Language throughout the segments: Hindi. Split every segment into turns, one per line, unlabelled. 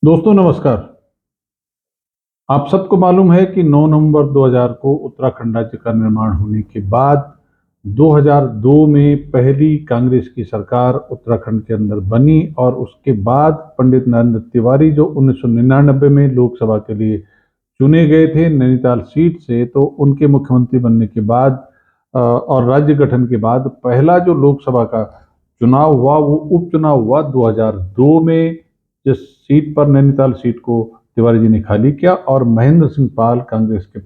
दोस्तों नमस्कार। आप सबको मालूम है कि 9 नवंबर 2000 को उत्तराखंड राज्य का निर्माण होने के बाद 2002 में पहली कांग्रेस की सरकार उत्तराखंड के अंदर बनी और उसके बाद पंडित नरेंद्र तिवारी जो 1999 में लोकसभा के लिए चुने गए थे नैनीताल सीट से, तो उनके मुख्यमंत्री बनने के बाद और राज्य गठन के बाद पहला जो लोकसभा का चुनाव हुआ वो उपचुनाव हुआ 2002 में। जिस सीट पर नैनीताल सीट को तिवारी जी ने खाली किया और महेंद्र सिंह पाल कांग्रेस के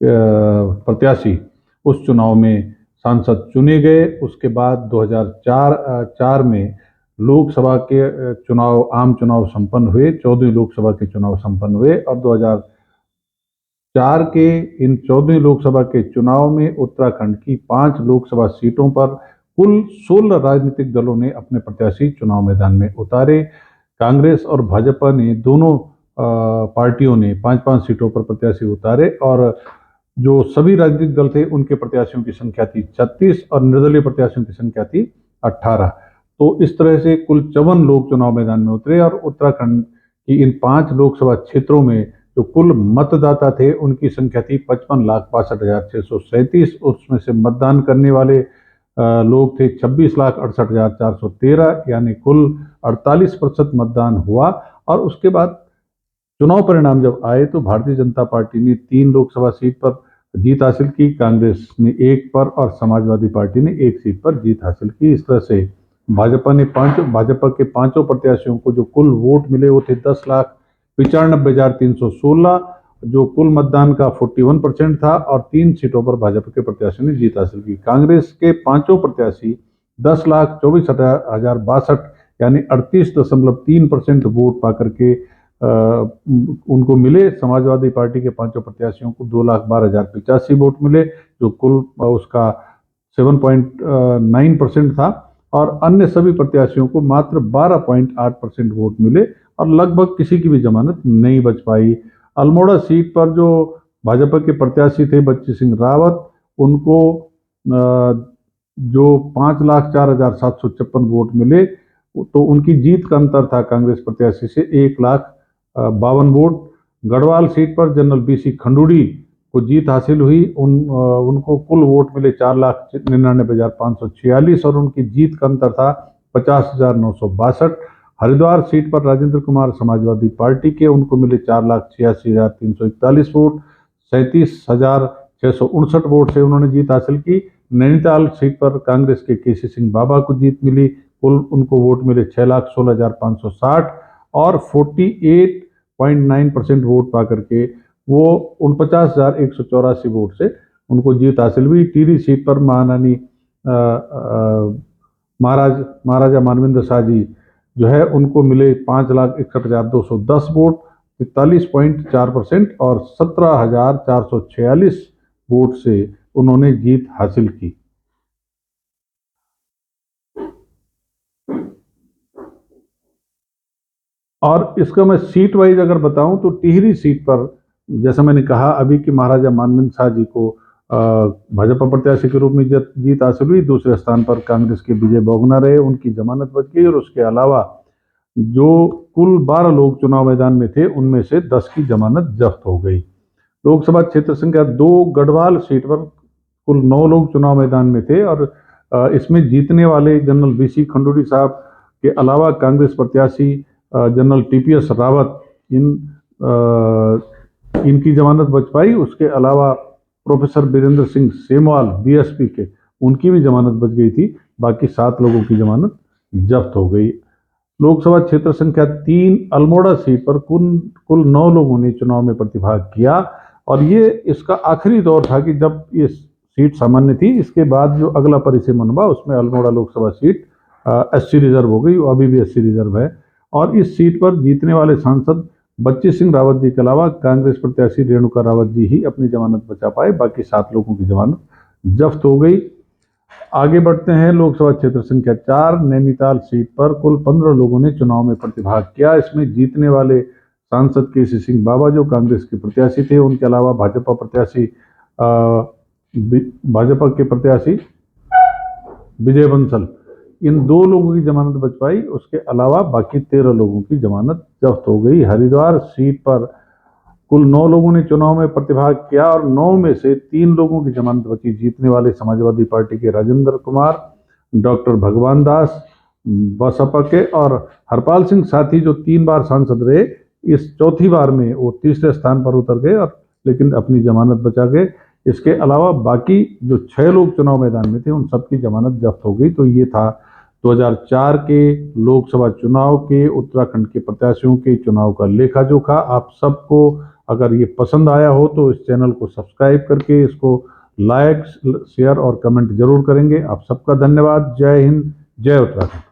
प्रत्याशी उस चुनाव में सांसद चुने गए। उसके बाद 2004 में लोकसभा के चुनाव आम चुनाव संपन्न हुए, 14वीं लोकसभा के चुनाव संपन्न हुए और 2004 के इन 14वीं लोकसभा के चुनाव में उत्तराखंड की 5 लोकसभा सीटों पर कुल 16 राजनीतिक दलों ने अपने प्रत्याशी चुनाव मैदान में उतारे। कांग्रेस और भाजपा ने दोनों पार्टियों ने 5-5 सीटों पर प्रत्याशी उतारे और जो सभी राजनीतिक दल थे उनके प्रत्याशियों की संख्या थी 36 और निर्दलीय प्रत्याशियों की संख्या थी 18। तो इस तरह से कुल 54 लोग चुनाव मैदान में उतरे और उत्तराखंड की इन 5 लोकसभा क्षेत्रों में जो कुल मतदाता थे उनकी संख्या थी 55,62,637। उसमें से मतदान करने वाले लोग थे 26,68,413, यानी कुल 48% मतदान हुआ। और उसके बाद चुनाव परिणाम जब आए तो भारतीय जनता पार्टी ने 3 लोकसभा सीट पर जीत हासिल की, कांग्रेस ने 1 पर और समाजवादी पार्टी ने 1 सीट पर जीत हासिल की। इस तरह से भाजपा के पांचों प्रत्याशियों को जो कुल वोट मिले वो थे 10,95,316, जो कुल मतदान का 41% था और 3 सीटों पर भाजपा के प्रत्याशियों ने जीत हासिल की। कांग्रेस के पांचों प्रत्याशी 10,24,062 यानी 38.3% वोट पाकर के उनको मिले। समाजवादी पार्टी के पांचों प्रत्याशियों को 2,12,085 वोट मिले, जो कुल उसका 7.9% था और अन्य सभी प्रत्याशियों को मात्र 12.8% वोट मिले और लगभग किसी की भी जमानत नहीं बच पाई। अल्मोड़ा सीट पर जो भाजपा के प्रत्याशी थे बच्ची सिंह रावत, उनको जो 5,04,756 वोट मिले, तो उनकी जीत का अंतर था कांग्रेस प्रत्याशी से 1,52 वोट। गढ़वाल सीट पर जनरल बीसी खंडूड़ी को जीत हासिल हुई। उनको कुल वोट मिले 4,99,546 और उनकी जीत का अंतर था 50,962। हरिद्वार सीट पर राजेंद्र कुमार समाजवादी पार्टी के, उनको मिले 4,86,341 वोट, 37,659 वोट से उन्होंने जीत हासिल की। नैनीताल सीट पर कांग्रेस के केसी सिंह बाबा को जीत मिली, कुल उनको वोट मिले 6,16,560 और 48.9% वोट पा करके वो 49,184 वोट से उनको जीत हासिल हुई। टिहरी सीट पर महारानी महाराजा मानवेंद्र शाह जी जो है उनको मिले 5,61,210 वोट, 43.4% और 17,446 वोट से उन्होंने जीत हासिल की। और इसका मैं सीट वाइज अगर बताऊं तो टिहरी सीट पर जैसा मैंने कहा अभी कि महाराजा मानवेंद्र शाह जी को भाजपा प्रत्याशी के रूप में जीत हासिल हुई। दूसरे स्थान पर कांग्रेस के विजय बहुगुणा रहे, उनकी जमानत बच गई और उसके अलावा जो कुल 12 लोग चुनाव मैदान में थे उनमें से 10 की जमानत जब्त हो गई। लोकसभा क्षेत्र संख्या 2 गढ़वाल सीट पर कुल 9 लोग चुनाव मैदान में थे और इसमें जीतने वाले जनरल बीसी खंडूड़ी साहब के अलावा कांग्रेस प्रत्याशी जनरल टीपीएस रावत इनकी जमानत बच पाई। उसके अलावा प्रोफेसर बीरेंद्र सिंह सेमवाल बीएसपी के, उनकी भी जमानत बच गई थी। बाकी 7 लोगों की जमानत जब्त हो गई। लोकसभा क्षेत्र संख्या 3 अल्मोड़ा सीट पर कुल 9 लोगों ने चुनाव में प्रतिभाग किया और ये इसका आखिरी दौर था कि जब ये सीट सामान्य थी। इसके बाद जो अगला परिसीमन हुआ उसमें Almora Lok Sabha seat SC reserve हो गई, अभी भी एससी रिजर्व है। और इस सीट पर जीतने वाले सांसद बच्ची सिंह रावत जी के अलावा कांग्रेस प्रत्याशी रेणुका रावत जी ही अपनी जमानत बचा पाए, बाकी 7 लोगों की जमानत जब्त हो गई। आगे बढ़ते हैं। लोकसभा क्षेत्र संख्या 4 नैनीताल सीट पर कुल 15 लोगों ने चुनाव में प्रतिभाग किया। इसमें जीतने वाले सांसद केसी सिंह बाबा जो कांग्रेस के प्रत्याशी थे, उनके अलावा भाजपा के प्रत्याशी विजय बंसल इन 2 लोगों की जमानत बच पाई, उसके अलावा बाकी 13 लोगों की जमानत जब्त हो गई। हरिद्वार सीट पर कुल 9 लोगों ने चुनाव में प्रतिभाग किया और 9 में से 3 लोगों की जमानत बची। जीतने वाले समाजवादी पार्टी के राजेंद्र कुमार, डॉक्टर भगवान दास बसपा के, और हरपाल सिंह साथी जो 3 बार सांसद रहे, इस चौथी बार में वो तीसरे स्थान पर उतर गए और लेकिन अपनी जमानत बचा गए। इसके अलावा बाकी जो 6 लोग चुनाव मैदान में थे उन सबकी जमानत जब्त हो गई। तो ये था 2004 के लोकसभा चुनाव के उत्तराखंड के प्रत्याशियों के चुनाव का लेखा जोखा। आप सबको अगर ये पसंद आया हो तो इस चैनल को सब्सक्राइब करके इसको लाइक, शेयर और कमेंट जरूर करेंगे। आप सबका धन्यवाद। जय हिंद, जय उत्तराखंड।